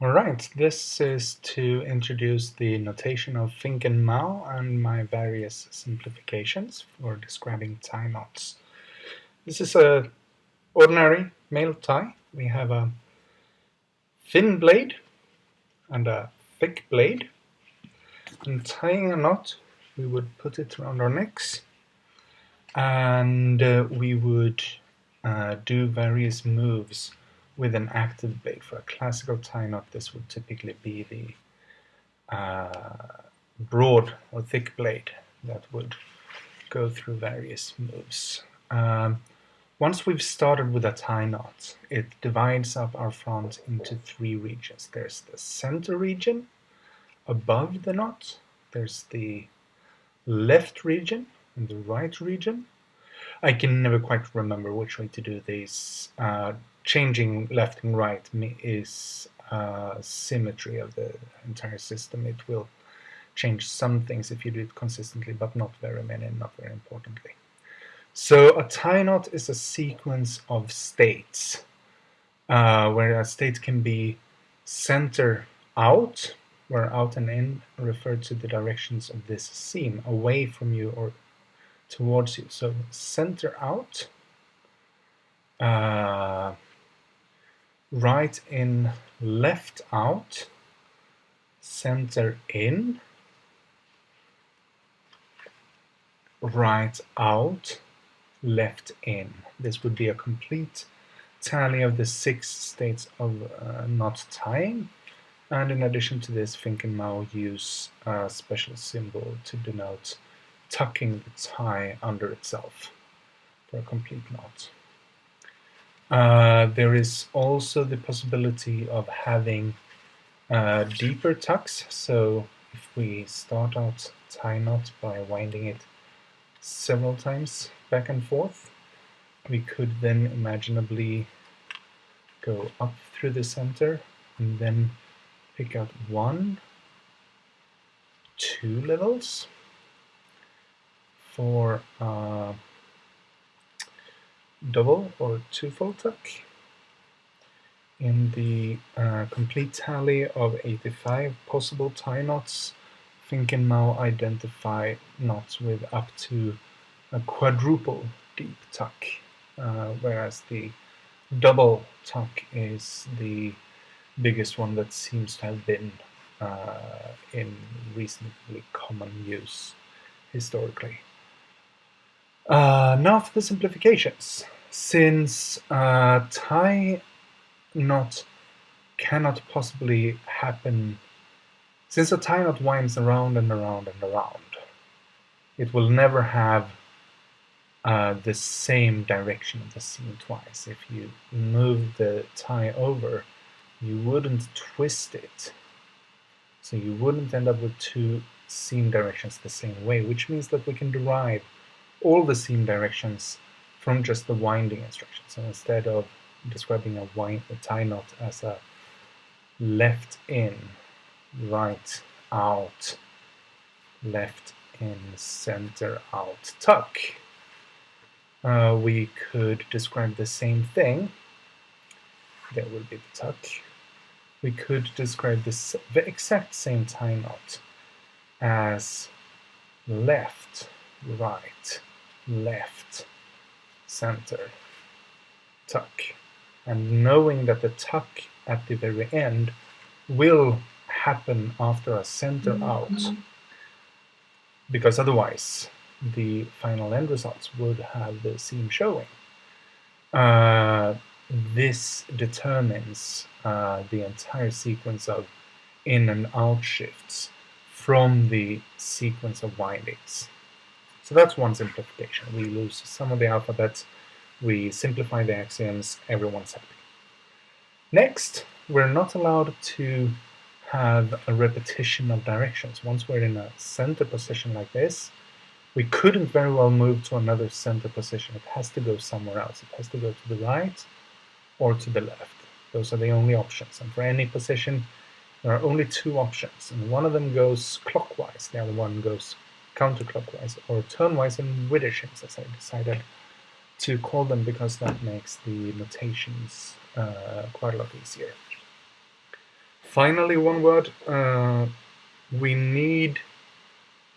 All right, this is to introduce the notation of Fink and Mao and my various simplifications for describing tie knots. This is a ordinary male tie. We have a thin blade and a thick blade. And tying a knot, we would put it around our necks, and we would do various moves with an active blade. For a classical tie knot, this would typically be the broad or thick blade that would go through various moves. Once we've started with a tie knot, it divides up our front into three regions. There's the center region above the knot, there's the left region and the right region. I can never quite remember which way to do these. Changing left and right is symmetry of the entire system. It will change some things if you do it consistently, but not very many, not very importantly. So a tie knot is a sequence of states, where a state can be center out, where out and in refer to the directions of this seam, away from you or towards you. So center out, right in, left out, center in, right out, left in. This would be a complete tally of the 6 states of knot tying. And in addition to this, Fink and Mao use a special symbol to denote tucking the tie under itself for a complete knot. There is also the possibility of having deeper tucks. So if we start out tie knot by winding it several times back and forth, we could then imaginably go up through the center and then pick out 1, 2 levels for double or twofold tuck. In the complete tally of 85 possible tie knots, Fink and Mao identify knots with up to a quadruple deep tuck, whereas the double tuck is the biggest one that seems to have been in reasonably common use historically. Now for the simplifications. Since tie knot cannot possibly happen, since a tie knot winds around and around and around, it will never have the same direction of the seam twice. If you move the tie over, you wouldn't twist it, so you wouldn't end up with 2 seam directions the same way, which means that we can derive all the seam directions from just the winding instructions. So instead of describing a tie knot as a left in, right out, left in, center out tuck, we could describe the same thing. There will be the tuck. We could describe the exact same tie knot as left, right, left, center, tuck. And knowing that the tuck at the very end will happen after a center out, because otherwise the final end results would have the seam showing. This determines the entire sequence of in and out shifts from the sequence of windings. So that's one simplification. We lose some of the alphabet, we simplify the axioms, everyone's happy. Next, we're not allowed to have a repetition of directions. Once we're in a center position like this, we couldn't very well move to another center position. It has to go somewhere else. It has to go to the right or to the left. Those are the only options. And for any position, there are only 2 options. And one of them goes clockwise, the other one goes counterclockwise, or turnwise and widdershins, as I decided to call them, because that makes the notations quite a lot easier. Finally, one word, we need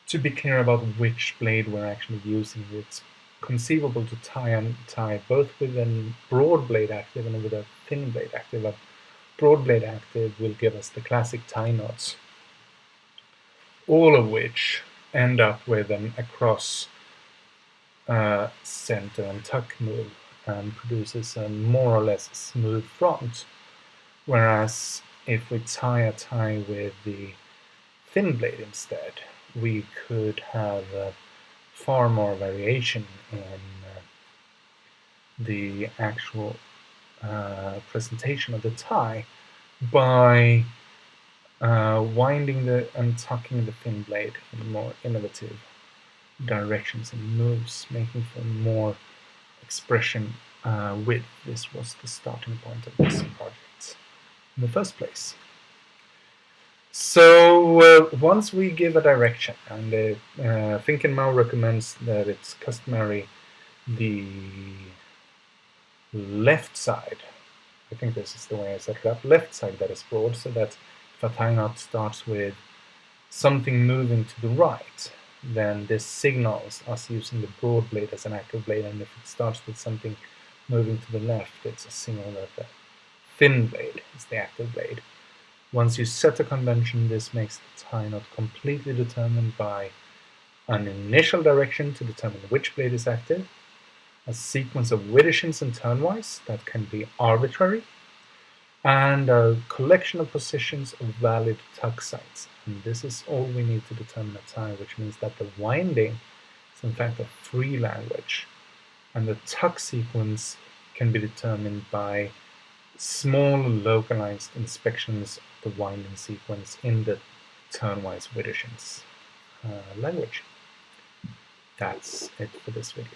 to be clear about which blade we're actually using. It's conceivable to tie both with a broad blade active and with a thin blade active. A broad blade active will give us the classic tie knots, all of which end up with an across center and tuck move and produces a more or less smooth front. Whereas if we tie a tie with the thin blade instead, we could have far more variation in the actual presentation of the tie by winding and tucking the thin blade in more innovative directions and moves, making for more expression width. This was the starting point of this project in the first place. So once we give a direction, and Fink Mao recommends that it's customary the left side, I think this is the way I set it up, left side that is broad, so that if a tie knot starts with something moving to the right, then this signals us using the broad blade as an active blade, and if it starts with something moving to the left, it's a signal that the thin blade is the active blade. Once you set a convention, this makes the tie knot completely determined by an initial direction to determine which blade is active, a sequence of widdershins and turnwise that can be arbitrary, and a collection of positions of valid tuck sites. And this is all we need to determine a tie, which means that the winding is in fact a free language, and the tuck sequence can be determined by small localized inspections of the winding sequence in the turnwise widdershins language. That's it for this video.